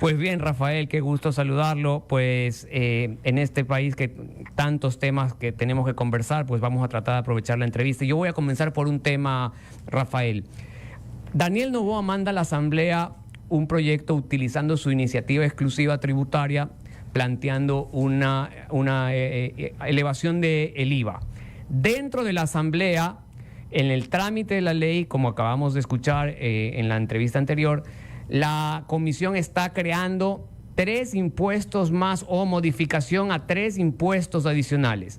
Pues bien, Rafael, qué gusto saludarlo. Pues en este país que tantos temas que tenemos que conversar, pues vamos a tratar de aprovechar la entrevista. Yo voy a comenzar por un tema, Rafael. Daniel Noboa manda a la Asamblea un proyecto utilizando su iniciativa exclusiva tributaria, planteando una elevación del IVA. Dentro de la Asamblea, en el trámite de la ley, como acabamos de escuchar en la entrevista anterior, la Comisión está creando 3 impuestos más o modificación a 3 impuestos adicionales.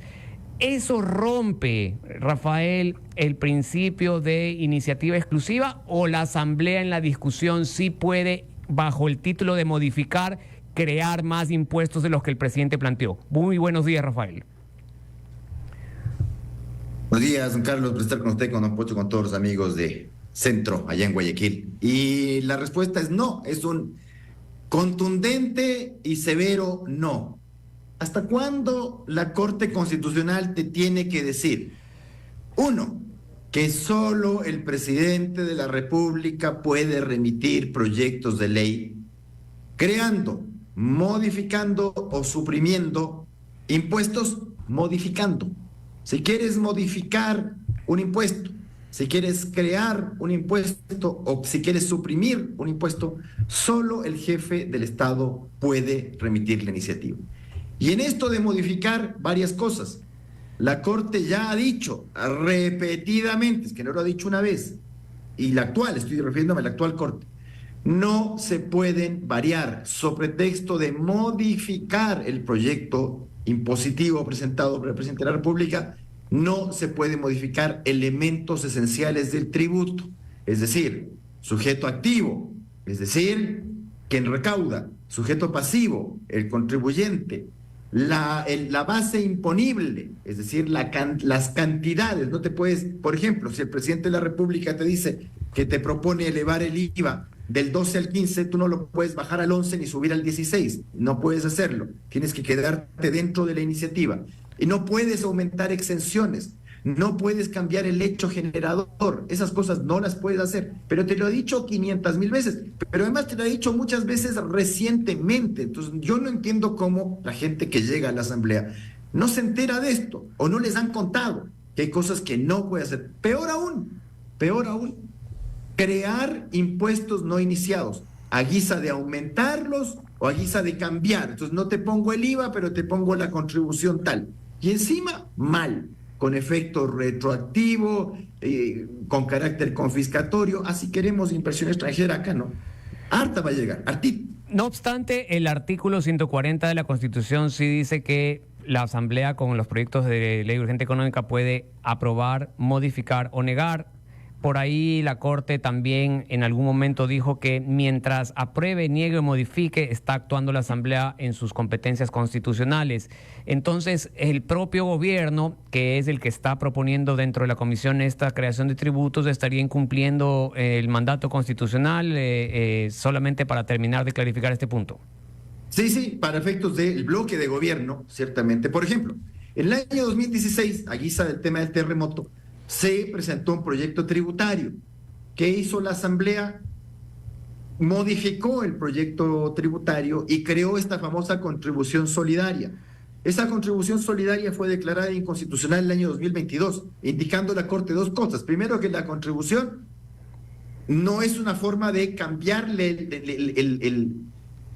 ¿Eso rompe, Rafael, el principio de iniciativa exclusiva o la Asamblea en la discusión sí puede, bajo el título de modificar, crear más impuestos de los que el presidente planteó? Muy buenos días, Rafael. Buenos días, don Carlos, por estar con usted, con don Pocho, con todos los amigos de Centro, allá en Guayaquil. Y la respuesta es no, es un contundente y severo no. ¿Hasta cuándo la Corte Constitucional te tiene que decir? 1, que solo el presidente de la República puede remitir proyectos de ley creando, modificando o suprimiendo impuestos, modificando. Si quieres modificar un impuesto, si quieres crear un impuesto o si quieres suprimir un impuesto, solo el jefe del Estado puede remitir la iniciativa. Y en esto de modificar varias cosas, la Corte ya ha dicho repetidamente, es que no lo ha dicho una vez, y la actual, estoy refiriéndome a la actual Corte, no se pueden variar sobre pretexto de modificar el proyecto impositivo presentado por el presidente de la República. No se pueden modificar elementos esenciales del tributo, es decir, sujeto activo, es decir, quien recauda, sujeto pasivo, el contribuyente, la base imponible, es decir, las cantidades. No te puedes, por ejemplo, si el presidente de la República te dice que te propone elevar el IVA del 12 al 15, tú no lo puedes bajar al 11 ni subir al 16, no puedes hacerlo, tienes que quedarte dentro de la iniciativa. Y no puedes aumentar exenciones, no puedes cambiar el hecho generador, esas cosas no las puedes hacer, pero te lo he dicho 500,000 veces, pero además te lo he dicho muchas veces recientemente. Entonces yo no entiendo cómo la gente que llega a la Asamblea no se entera de esto o no les han contado que hay cosas que no puede hacer. Peor aún, crear impuestos no iniciados a guisa de aumentarlos o a guisa de cambiar. Entonces no te pongo el IVA, pero te pongo la contribución tal. Y encima, mal, con efecto retroactivo, con carácter confiscatorio. Así queremos inversión extranjera acá, ¿no? Harta va a llegar, hartita. No obstante, el artículo 140 de la Constitución sí dice que la Asamblea con los proyectos de ley urgente económica puede aprobar, modificar o negar. Por ahí la Corte también en algún momento dijo que mientras apruebe, niegue o modifique, está actuando la Asamblea en sus competencias constitucionales. Entonces, el propio gobierno, que es el que está proponiendo dentro de la comisión esta creación de tributos, estaría incumpliendo el mandato constitucional, solamente para terminar de clarificar este punto. Sí, para efectos del bloque de gobierno, ciertamente. Por ejemplo, en el año 2016, a guisa del tema del terremoto, se presentó un proyecto tributario. ¿Qué hizo la Asamblea? Modificó el proyecto tributario y creó esta famosa contribución solidaria. Esa contribución solidaria fue declarada inconstitucional en el año 2022, indicando la Corte 2 cosas. Primero, que la contribución no es una forma de cambiarle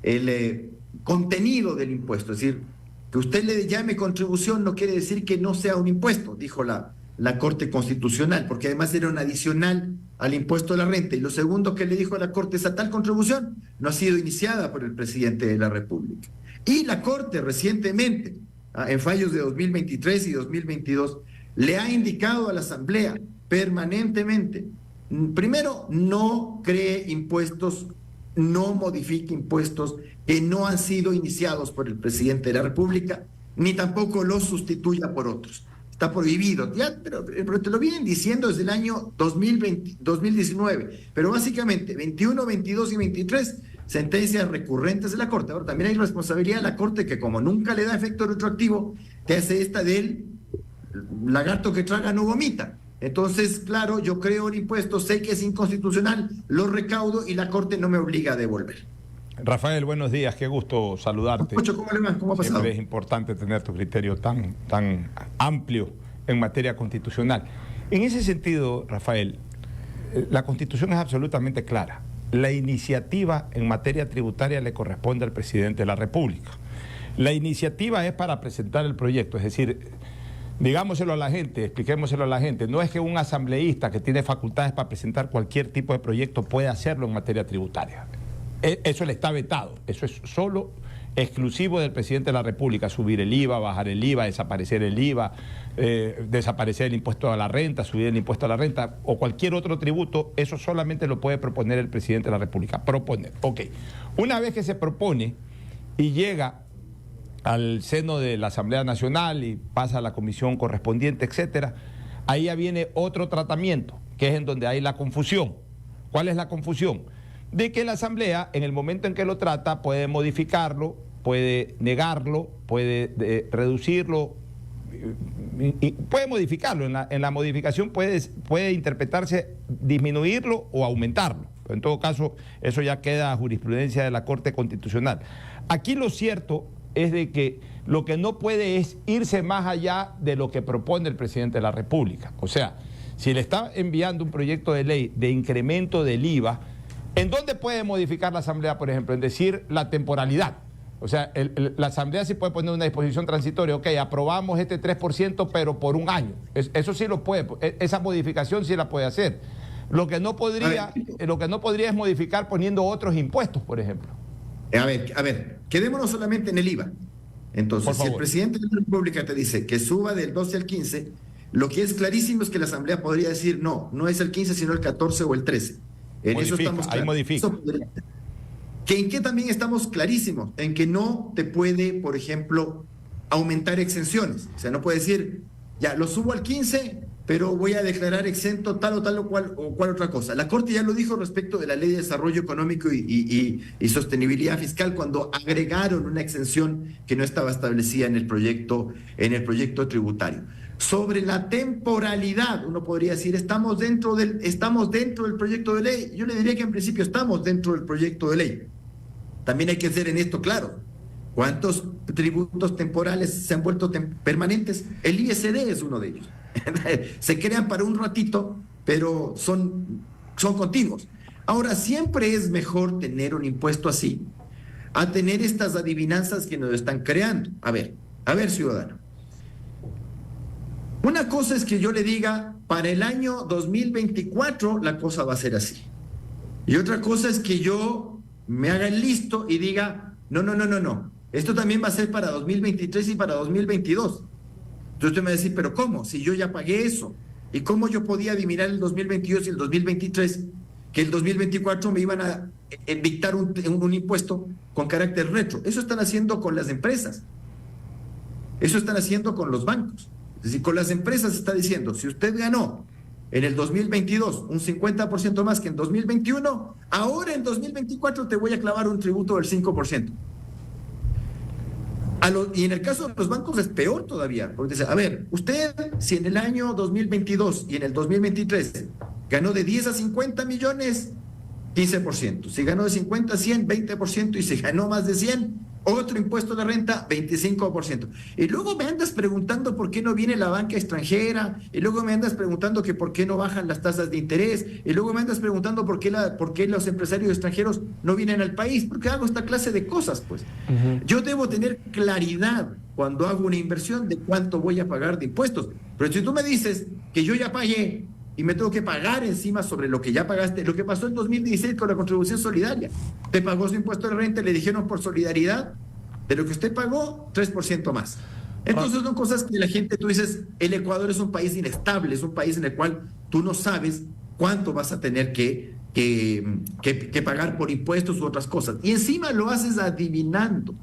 el contenido del impuesto. Es decir, que usted le llame contribución no quiere decir que no sea un impuesto, dijo la Corte Constitucional, porque además era un adicional al impuesto a la renta. Y lo segundo que le dijo a la Corte es: tal contribución no ha sido iniciada por el presidente de la República. Y la Corte recientemente, en fallos de 2023 y 2022, le ha indicado a la Asamblea permanentemente: primero, no cree impuestos, no modifique impuestos que no han sido iniciados por el presidente de la República, ni tampoco los sustituya por otros. Está prohibido, ya, pero te lo vienen diciendo desde el año 2019, pero básicamente 21, 22 y 23, sentencias recurrentes de la Corte. Ahora también hay responsabilidad de la Corte, que como nunca le da efecto retroactivo, te hace esta del lagarto que traga no vomita. Entonces, claro, yo creo el impuesto, sé que es inconstitucional, lo recaudo y la Corte no me obliga a devolver. Rafael, buenos días, qué gusto saludarte. Pocho, ¿cómo le va? ¿Cómo ha pasado? Siempre es importante tener tu criterio tan amplio en materia constitucional. En ese sentido, Rafael, la Constitución es absolutamente clara. La iniciativa en materia tributaria le corresponde al presidente de la República. La iniciativa es para presentar el proyecto, es decir, digámoselo a la gente, expliquémoselo a la gente, no es que un asambleísta que tiene facultades para presentar cualquier tipo de proyecto pueda hacerlo en materia tributaria. Eso le está vetado, eso es solo exclusivo del presidente de la República, subir el IVA, bajar el IVA, desaparecer el IVA, desaparecer el impuesto a la renta, subir el impuesto a la renta o cualquier otro tributo, eso solamente lo puede proponer el presidente de la República. Proponer, ok. Una vez que se propone y llega al seno de la Asamblea Nacional y pasa a la comisión correspondiente, etcétera, ahí ya viene otro tratamiento, que es en donde hay la confusión. ¿Cuál es la confusión? De que la Asamblea, en el momento en que lo trata, puede modificarlo, puede negarlo, puede reducirlo, y puede modificarlo. En la modificación puede interpretarse disminuirlo o aumentarlo. En todo caso, eso ya queda a jurisprudencia de la Corte Constitucional. Aquí lo cierto es de que lo que no puede es irse más allá de lo que propone el presidente de la República. O sea, si le está enviando un proyecto de ley de incremento del IVA, ¿en dónde puede modificar la Asamblea, por ejemplo? En decir la temporalidad. O sea, la Asamblea sí puede poner una disposición transitoria. Ok, aprobamos este 3%, pero por un año. Eso sí lo puede. Esa modificación sí la puede hacer. Lo que no podría es modificar poniendo otros impuestos, por ejemplo. A ver, quedémonos solamente en el IVA. Entonces, si el presidente de la República te dice que suba del 12 al 15, lo que es clarísimo es que la Asamblea podría decir no es el 15, sino el 14 o el 13. En eso estamos claros. Ahí modifica. ¿En qué también estamos clarísimos? En que no te puede, por ejemplo, aumentar exenciones. O sea, no puede decir, ya lo subo al 15, pero voy a declarar exento tal o cual otra cosa. La Corte ya lo dijo respecto de la Ley de Desarrollo Económico y Sostenibilidad Fiscal cuando agregaron una exención que no estaba establecida en el proyecto tributario. Sobre la temporalidad, uno podría decir, estamos dentro del proyecto de ley. Yo le diría que en principio estamos dentro del proyecto de ley. También hay que ser en esto claro. ¿Cuántos tributos temporales se han vuelto permanentes? El ISD es uno de ellos. Se crean para un ratito, pero son continuos. Ahora, siempre es mejor tener un impuesto así a tener estas adivinanzas que nos están creando. A ver, ciudadano. Una cosa es que yo le diga, para el año 2024 la cosa va a ser así. Y otra cosa es que yo me haga el listo y diga, no. Esto también va a ser para 2023 y para 2022. Entonces usted me va a decir, ¿pero cómo? Si yo ya pagué eso. ¿Y cómo yo podía adivinar el 2022 y el 2023 que el 2024 me iban a dictar un impuesto con carácter retro? Eso están haciendo con las empresas. Eso están haciendo con los bancos. Es decir, con las empresas se está diciendo, si usted ganó en el 2022 un 50% más que en 2021, ahora en 2024 te voy a clavar un tributo del 5%. Y en el caso de los bancos es peor todavía, porque dice, a ver, usted si en el año 2022 y en el 2023 ganó de 10 a 50 millones, 15%. Si ganó de 50 a 100, 20%. Y si ganó más de 100, otro impuesto de renta, 25%. Y luego me andas preguntando por qué no viene la banca extranjera, y luego me andas preguntando que por qué no bajan las tasas de interés, y luego me andas preguntando por qué los empresarios extranjeros no vienen al país, porque hago esta clase de cosas, pues. Yo debo tener claridad cuando hago una inversión de cuánto voy a pagar de impuestos. Pero si tú me dices que yo ya pagué y me tengo que pagar encima sobre lo que ya pagaste, lo que pasó en 2016 con la contribución solidaria. Te pagó su impuesto de renta, le dijeron por solidaridad, de lo que usted pagó, 3% más. Entonces son cosas que la gente, tú dices, el Ecuador es un país inestable, es un país en el cual tú no sabes cuánto vas a tener que pagar por impuestos u otras cosas. Y encima lo haces adivinando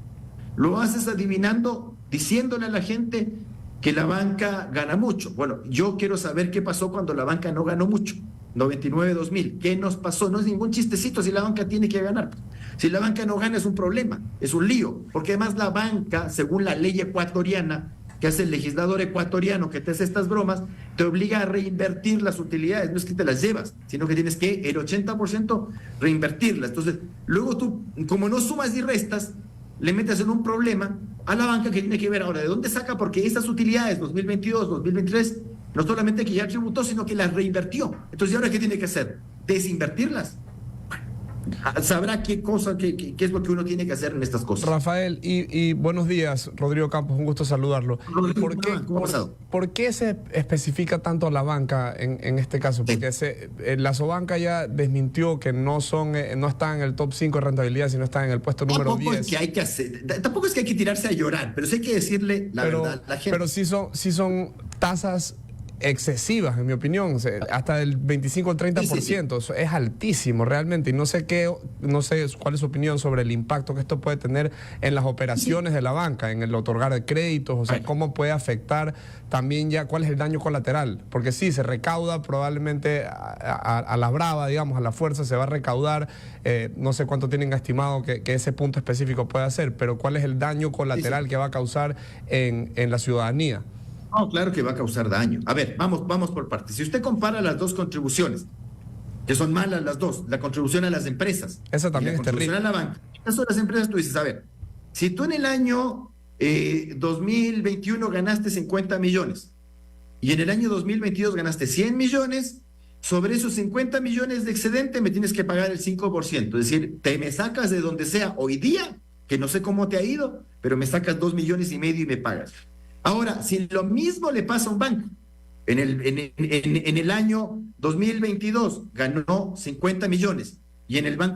diciéndole a la gente que la banca gana mucho. Bueno, yo quiero saber qué pasó cuando la banca no ganó mucho. 99-2000. ¿Qué nos pasó? No es ningún chistecito si la banca tiene que ganar. Si la banca no gana es un problema, es un lío. Porque además la banca, según la ley ecuatoriana, que hace el legislador ecuatoriano que te hace estas bromas, te obliga a reinvertir las utilidades, no es que te las llevas, sino que tienes que el 80% reinvertirlas. Entonces, luego tú, como no sumas y restas, le metes en un problema a la banca que tiene que ver ahora de dónde saca, porque esas utilidades 2022, 2023, no solamente que ya tributó, sino que las reinvertió. Entonces, ¿y ahora qué tiene que hacer? Desinvertirlas. Sabrá qué es lo que uno tiene que hacer en estas cosas. Rafael, y buenos días, Rodrigo Campos, un gusto saludarlo. ¿Por qué se especifica tanto a la banca en este caso? Porque la Sobanca ya desmintió que no están en el top 5 de rentabilidad, sino están en el puesto número 10. Tampoco es que hay que tirarse a llorar, pero sí hay que decirle la verdad a la gente. Pero sí son tasas excesivas, en mi opinión, hasta del 25 al 30%, sí. Es altísimo realmente, y no sé cuál es su opinión sobre el impacto que esto puede tener en las operaciones de la banca, en el otorgar de créditos, o sea, cómo puede afectar también ya cuál es el daño colateral, porque sí, se recauda probablemente a la brava, digamos, a la fuerza se va a recaudar, no sé cuánto tienen estimado que ese punto específico puede hacer, pero cuál es el daño colateral que va a causar en la ciudadanía. No, claro que va a causar daño. A ver, vamos por partes. Si usted compara las dos contribuciones, que son malas las dos, la contribución a las empresas, esa también es terrible, a la banca. En el caso de las empresas, tú dices, a ver, si tú en el año 2021 ganaste 50 millones y en el año 2022 ganaste 100 millones, sobre esos 50 millones de excedente me tienes que pagar el 5%. Es decir, te me sacas de donde sea hoy día, que no sé cómo te ha ido, pero me sacas 2,5 millones y me pagas. Ahora, si lo mismo le pasa a un banco, en el año 2022 ganó 50 millones y en el año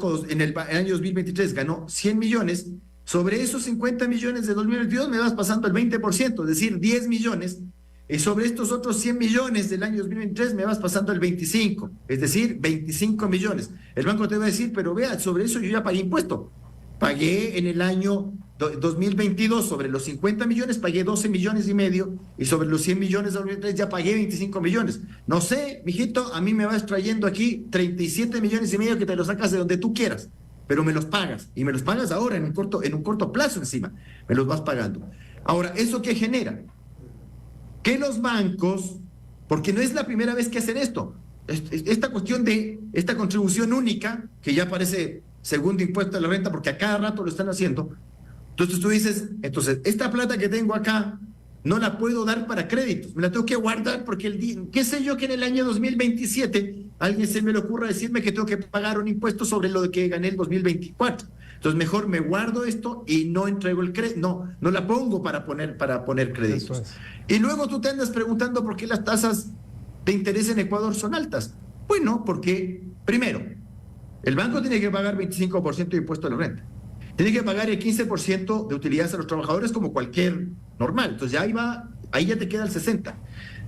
2023 ganó 100 millones, sobre esos 50 millones de 2022 me vas pasando el 20%, es decir, 10 millones, y sobre estos otros 100 millones del año 2023 me vas pasando el 25, es decir, 25 millones. El banco te va a decir, pero vea, sobre eso yo ya pagué impuesto. Pagué en el año 2022 sobre los 50 millones, pagué 12,5 millones y sobre los 100 millones de 2023 ya pagué 25 millones. No sé, mijito, a mí me vas trayendo aquí 37,5 millones que te los sacas de donde tú quieras, pero me los pagas y me los pagas ahora en un corto plazo encima, me los vas pagando. Ahora, ¿eso qué genera? Que los bancos, porque no es la primera vez que hacen esto, esta cuestión de esta contribución única, que ya parece segundo impuesto a la renta, porque a cada rato lo están haciendo. Entonces tú dices, esta plata que tengo acá no la puedo dar para créditos, me la tengo que guardar porque qué sé yo que en el año 2027 alguien se me le ocurra decirme que tengo que pagar un impuesto sobre lo que gané el 2024. Entonces mejor me guardo esto y no entrego el crédito, no la pongo para poner créditos. Y luego tú te andas preguntando por qué las tasas de interés en Ecuador son altas. Bueno, porque primero, el banco tiene que pagar 25% de impuesto a la renta. Tiene que pagar el 15% de utilidades a los trabajadores como cualquier normal. Entonces ahí ya te queda el 60%.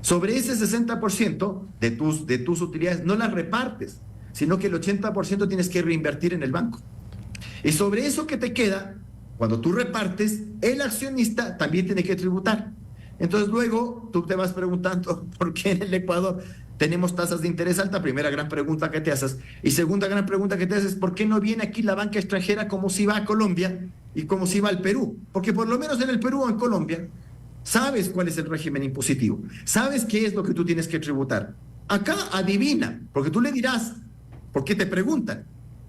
Sobre ese 60% de tus utilidades no las repartes, sino que el 80% tienes que reinvertir en el banco. Y sobre eso que te queda, cuando tú repartes, el accionista también tiene que tributar. Entonces luego tú te vas preguntando por qué en el Ecuador tenemos tasas de interés alta, primera gran pregunta que te haces. Y segunda gran pregunta que te haces, ¿por qué no viene aquí la banca extranjera como si va a Colombia y como si va al Perú? Porque por lo menos en el Perú o en Colombia sabes cuál es el régimen impositivo, sabes qué es lo que tú tienes que tributar. Acá adivina, porque tú le dirás, porque te preguntan.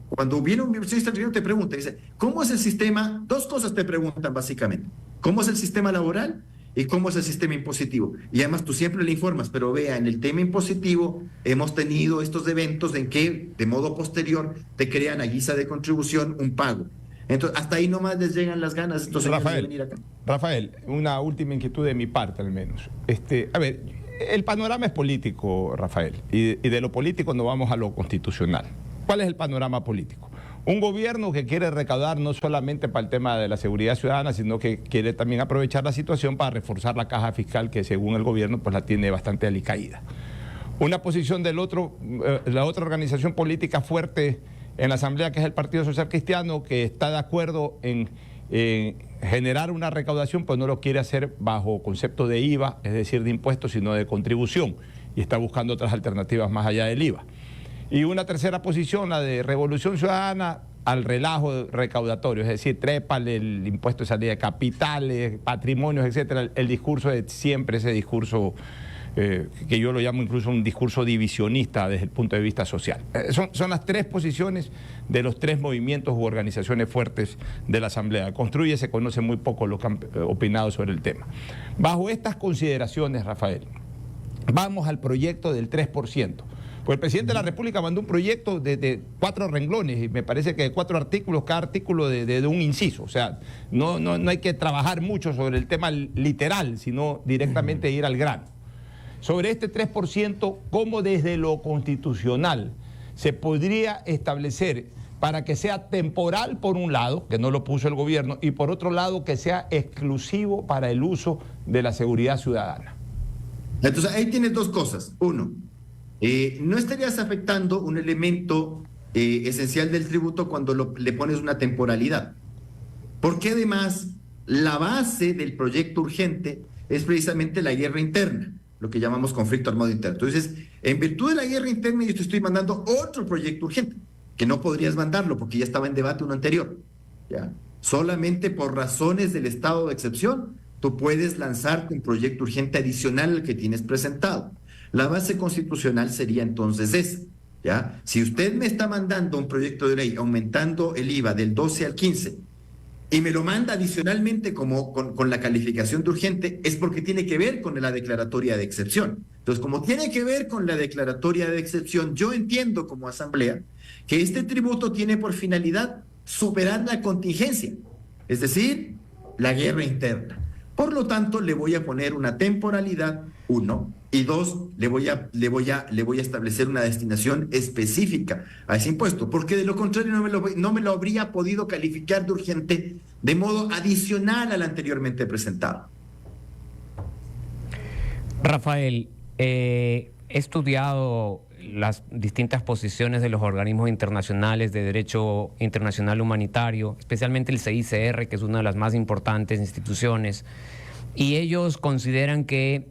Cuando viene un inversionista extranjero te pregunta, dice, ¿cómo es el sistema? Dos cosas te preguntan básicamente. ¿Cómo es el sistema laboral? ¿Y cómo es el sistema impositivo? Y además tú siempre le informas, pero vea, en el tema impositivo hemos tenido estos eventos en que de modo posterior te crean a guisa de contribución un pago. Entonces, hasta ahí nomás les llegan las ganas entonces, de venir acá. Rafael, una última inquietud de mi parte al menos. A ver, el panorama es político, Rafael, y de lo político nos vamos a lo constitucional. ¿Cuál es el panorama político? Un gobierno que quiere recaudar no solamente para el tema de la seguridad ciudadana, sino que quiere también aprovechar la situación para reforzar la caja fiscal que según el gobierno pues la tiene bastante alicaída. Una posición la otra organización política fuerte en la Asamblea, que es el Partido Social Cristiano, que está de acuerdo en generar una recaudación, pues no lo quiere hacer bajo concepto de IVA, es decir, de impuestos, sino de contribución, y está buscando otras alternativas más allá del IVA. Y una tercera posición, la de Revolución Ciudadana, al relajo recaudatorio, es decir, trépale el impuesto de salida de capitales, patrimonios, etcétera, el discurso de siempre, ese discurso que yo lo llamo incluso un discurso divisionista desde el punto de vista social. Son las tres posiciones de los tres movimientos u organizaciones fuertes de la Asamblea. Construye, se conoce muy poco lo que han opinado sobre el tema. Bajo estas consideraciones, Rafael, vamos al proyecto del 3%. Pues el presidente de la República mandó un proyecto de 4 renglones, y me parece que de 4 artículos, cada artículo de un inciso. O sea, no hay que trabajar mucho sobre el tema literal, sino directamente ir al grano. Sobre este 3%, ¿cómo desde lo constitucional se podría establecer para que sea temporal por un lado, que no lo puso el gobierno, y por otro lado que sea exclusivo para el uso de la seguridad ciudadana? Entonces ahí tienes dos cosas. Uno, no estarías afectando un elemento esencial del tributo cuando le pones una temporalidad. Porque además la base del proyecto urgente es precisamente la guerra interna, lo que llamamos conflicto armado interno. Entonces, en virtud de la guerra interna, yo te estoy mandando otro proyecto urgente, que no podrías mandarlo porque ya estaba en debate uno anterior. ¿Ya? Solamente por razones del estado de excepción, tú puedes lanzarte un proyecto urgente adicional al que tienes presentado. La base constitucional sería entonces esa. ¿Ya? Si usted me está mandando un proyecto de ley aumentando el IVA del 12 al 15 y me lo manda adicionalmente como con la calificación de urgente, es porque tiene que ver con la declaratoria de excepción. Entonces, como tiene que ver con la declaratoria de excepción, yo entiendo como Asamblea que este tributo tiene por finalidad superar la contingencia, es decir, la guerra interna. Por lo tanto, le voy a poner una temporalidad, 1, y 2, le voy a establecer una destinación específica a ese impuesto, porque de lo contrario no me lo habría podido calificar de urgente de modo adicional al anteriormente presentado. Rafael, he estudiado las distintas posiciones de los organismos internacionales de derecho internacional humanitario, especialmente el CICR, que es una de las más importantes instituciones, y ellos consideran que,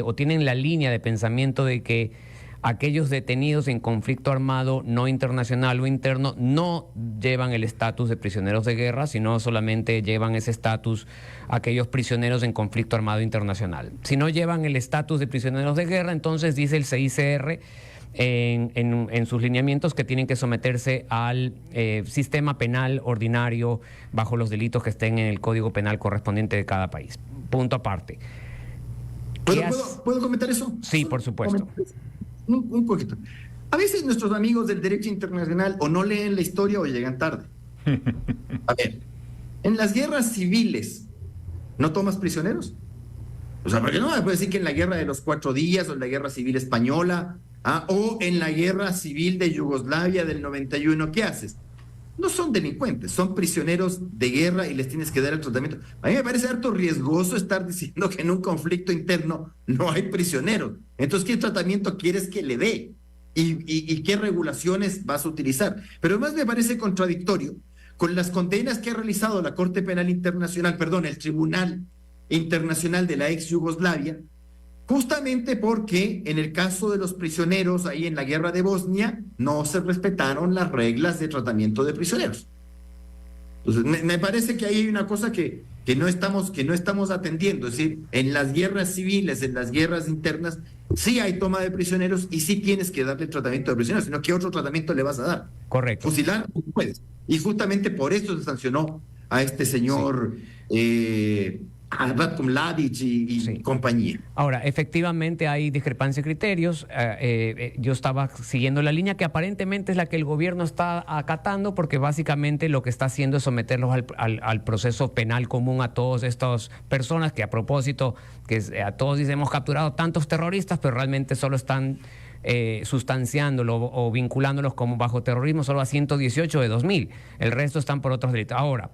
o tienen la línea de pensamiento de que aquellos detenidos en conflicto armado no internacional o interno no llevan el estatus de prisioneros de guerra, sino solamente llevan ese estatus aquellos prisioneros en conflicto armado internacional. Si no llevan el estatus de prisioneros de guerra, entonces dice el CICR en sus lineamientos que tienen que someterse al sistema penal ordinario bajo los delitos que estén en el Código Penal correspondiente de cada país. Punto aparte. ¿Puedo comentar eso? Sí, por supuesto. Un poquito. A veces nuestros amigos del derecho internacional o no leen la historia o llegan tarde. A ver, en las guerras civiles, ¿no tomas prisioneros? O sea, porque no me puede decir que en la guerra de los 4 días o en la guerra civil española o en la guerra civil de Yugoslavia del 91, ¿qué haces? No son delincuentes, son prisioneros de guerra y les tienes que dar el tratamiento. A mí me parece harto riesgoso estar diciendo que en un conflicto interno no hay prisioneros. Entonces, ¿qué tratamiento quieres que le dé? ¿Y qué regulaciones vas a utilizar? Pero además me parece contradictorio con las condenas que ha realizado la Corte Penal Internacional, el Tribunal Internacional de la ex Yugoslavia, justamente porque en el caso de los prisioneros ahí en la guerra de Bosnia no se respetaron las reglas de tratamiento de prisioneros. Entonces, me parece que ahí hay una cosa que no estamos atendiendo, es decir, en las guerras civiles, en las guerras internas, sí hay toma de prisioneros y sí tienes que darle tratamiento de prisioneros, sino ¿qué otro tratamiento le vas a dar? Correcto. Fusilar, no puedes. Y justamente por eso se sancionó a este señor a Ratko Mladic y compañía. Ahora, efectivamente hay discrepancia de criterios. Yo estaba siguiendo la línea que aparentemente es la que el gobierno está acatando, porque básicamente lo que está haciendo es someterlos al proceso penal común a todas estas personas que, a propósito, que a todos dicen hemos capturado tantos terroristas, pero realmente solo están sustanciándolo o vinculándolos como bajo terrorismo solo a 118 de 2000. El resto están por otros delitos. Ahora,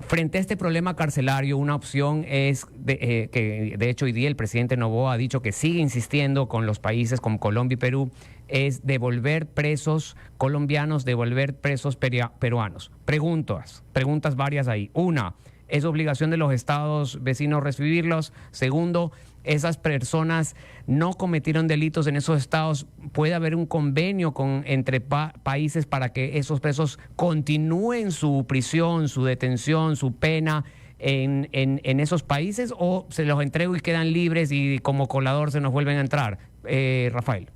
frente a este problema carcelario, una opción es, que de hecho hoy día el presidente Noboa ha dicho que sigue insistiendo con los países como Colombia y Perú, es devolver presos colombianos, devolver presos peruanos. Preguntas varias ahí. Una, ¿Es obligación de los estados vecinos recibirlos? Segundo, esas personas no cometieron delitos en esos estados. ¿Puede haber un convenio entre países para que esos presos continúen su prisión, su detención, su pena en esos países? ¿O se los entrego y quedan libres y como colador se nos vuelven a entrar? Rafael.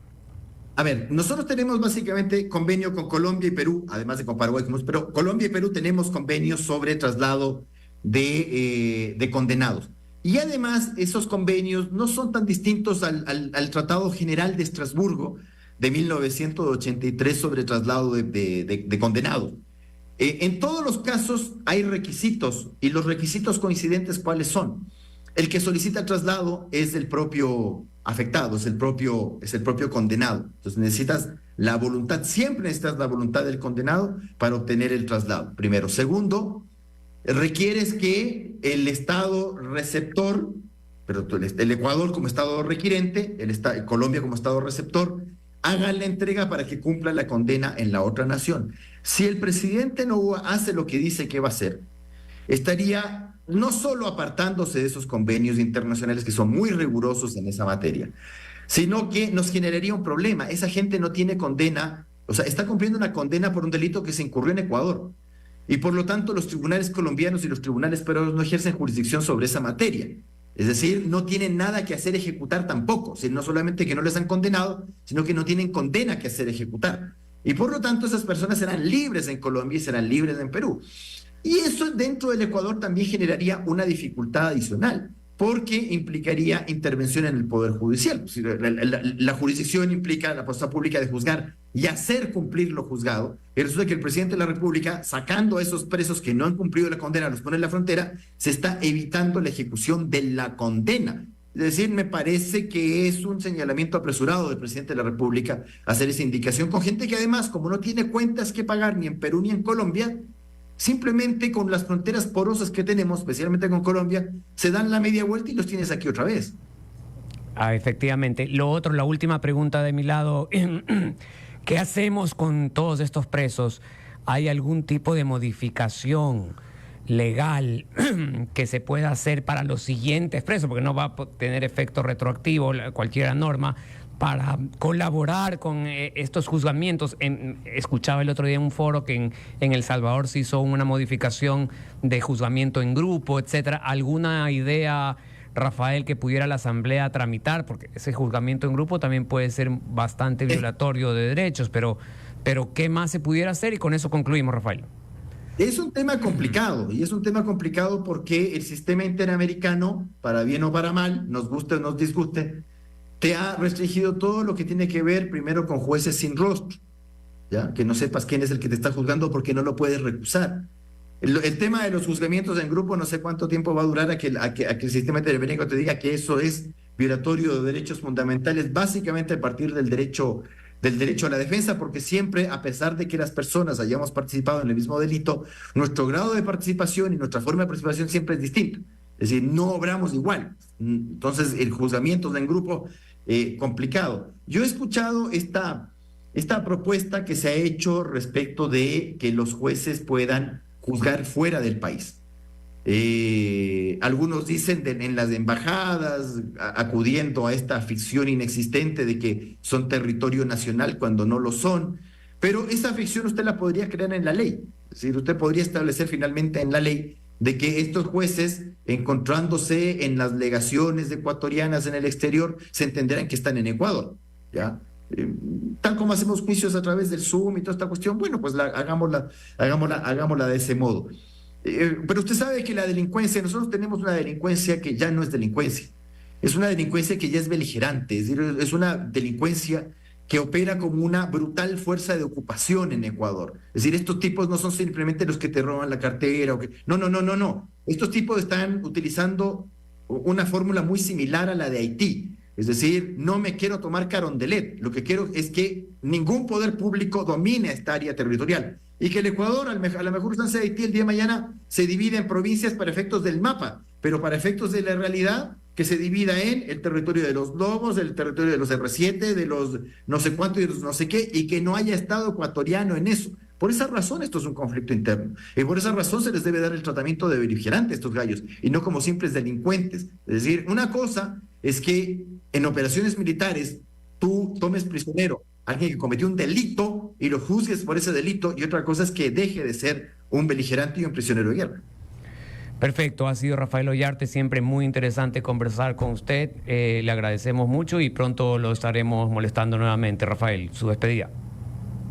A ver, nosotros tenemos básicamente convenio con Colombia y Perú, además de con Paraguay, pero Colombia y Perú tenemos convenios sobre traslado de condenados. Y además, esos convenios no son tan distintos al Tratado General de Estrasburgo de 1983 sobre traslado de condenados. En todos los casos hay requisitos, y los requisitos coincidentes, ¿cuáles son? El que solicita el traslado es el propio afectado, es el propio condenado. Entonces necesitas la voluntad, siempre necesitas la voluntad del condenado para obtener el traslado, primero. Segundo, requieres que el Estado receptor, pero el Ecuador como Estado requirente, Colombia como Estado receptor, hagan la entrega para que cumpla la condena en la otra nación. Si el presidente no hace lo que dice que va a hacer, estaría no solo apartándose de esos convenios internacionales que son muy rigurosos en esa materia, sino que nos generaría un problema. Esa gente no tiene condena, o sea, está cumpliendo una condena por un delito que se incurrió en Ecuador. Y por lo tanto, los tribunales colombianos y los tribunales peruanos no ejercen jurisdicción sobre esa materia. Es decir, no tienen nada que hacer ejecutar tampoco. No solamente que no les han condenado, sino que no tienen condena que hacer ejecutar. Y por lo tanto, esas personas serán libres en Colombia y serán libres en Perú. Y eso dentro del Ecuador también generaría una dificultad adicional, porque implicaría intervención en el Poder Judicial. La jurisdicción implica la potestad pública de juzgar y hacer cumplir lo juzgado. Y resulta que el presidente de la República, sacando a esos presos que no han cumplido la condena, los pone en la frontera, se está evitando la ejecución de la condena. Es decir, me parece que es un señalamiento apresurado del presidente de la República hacer esa indicación con gente que además, como no tiene cuentas que pagar ni en Perú ni en Colombia, simplemente con las fronteras porosas que tenemos, especialmente con Colombia, se dan la media vuelta y los tienes aquí otra vez. Efectivamente. Lo otro, la última pregunta de mi lado, ¿qué hacemos con todos estos presos? ¿Hay algún tipo de modificación legal que se pueda hacer para los siguientes presos? Porque no va a tener efecto retroactivo cualquier norma, para colaborar con estos juzgamientos. Escuchaba el otro día en un foro que en El Salvador se hizo una modificación de juzgamiento en grupo, etcétera. ¿Alguna idea, Rafael, que pudiera la Asamblea tramitar? Porque ese juzgamiento en grupo también puede ser bastante violatorio de derechos, pero ¿qué más se pudiera hacer? Y con eso concluimos, Rafael. Es un tema complicado, y es un tema complicado porque el sistema interamericano, para bien o para mal, nos guste o nos disguste, te ha restringido todo lo que tiene que ver primero con jueces sin rostro, ¿ya? Que no sepas quién es el que te está juzgando porque no lo puedes recusar. El tema de los juzgamientos en grupo, no sé cuánto tiempo va a durar a que el sistema interamericano te diga que eso es violatorio de derechos fundamentales, básicamente a partir del derecho a la defensa, porque siempre, a pesar de que las personas hayamos participado en el mismo delito, nuestro grado de participación y nuestra forma de participación siempre es distinto. Es decir, no obramos igual. Entonces, el juzgamiento en grupo, complicado. Yo he escuchado esta propuesta que se ha hecho respecto de que los jueces puedan juzgar fuera del país. Algunos dicen en las embajadas, acudiendo a esta ficción inexistente de que son territorio nacional cuando no lo son, pero esa ficción usted la podría crear en la ley. Es decir, usted podría establecer finalmente en la ley de que estos jueces, encontrándose en las legaciones ecuatorianas en el exterior, se entenderán que están en Ecuador, ¿ya? Tal como hacemos juicios a través del Zoom y toda esta cuestión, bueno, pues hagámosla de ese modo. Pero usted sabe que la delincuencia, nosotros tenemos una delincuencia que ya no es delincuencia, es una delincuencia que ya es beligerante, es decir, es una delincuencia que opera como una brutal fuerza de ocupación en Ecuador. Es decir, estos tipos no son simplemente los que te roban la cartera. No. Estos tipos están utilizando una fórmula muy similar a la de Haití. Es decir, no me quiero tomar Carondelet. Lo que quiero es que ningún poder público domine esta área territorial. Y que el Ecuador, a la mejor instancia de Haití, el día de mañana se divide en provincias para efectos del mapa, pero para efectos de la realidad, que se divida en el territorio de los Lobos, el territorio de los R7, de los no sé cuánto y de los no sé qué, y que no haya Estado ecuatoriano en eso. Por esa razón esto es un conflicto interno. Y por esa razón se les debe dar el tratamiento de beligerante a estos gallos y no como simples delincuentes. Es decir, una cosa es que en operaciones militares tú tomes prisionero a alguien que cometió un delito y lo juzgues por ese delito, y otra cosa es que deje de ser un beligerante y un prisionero de guerra. Perfecto, ha sido Rafael Ollarte, siempre muy interesante conversar con usted. Le agradecemos mucho y pronto lo estaremos molestando nuevamente. Rafael, su despedida.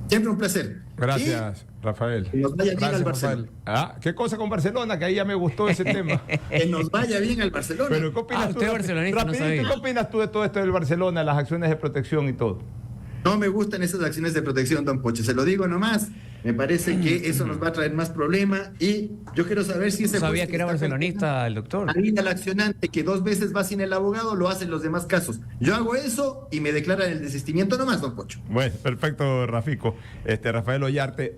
Siempre un placer. Gracias, Rafael. Que nos vaya bien Gracias, al Barcelona. Rafael. ¿Qué cosa con Barcelona? Que ahí ya me gustó ese tema. Que nos vaya bien al Barcelona. Pero ¿qué opinas tú? usted es barcelonista, no Rapidito, sabía. ¿qué opinas tú de todo esto del Barcelona, las acciones de protección y todo? No me gustan esas acciones de protección, don Pocho, se lo digo nomás. Me parece que eso nos va a traer más problema y yo quiero saber si ese No sabía juez que era está barcelonista el doctor. ahí al accionante que 2 veces va sin el abogado, lo hacen los demás casos. Yo hago eso y me declaran el desistimiento nomás, don Pocho. Bueno, perfecto, Rafico. Rafael Ollarte.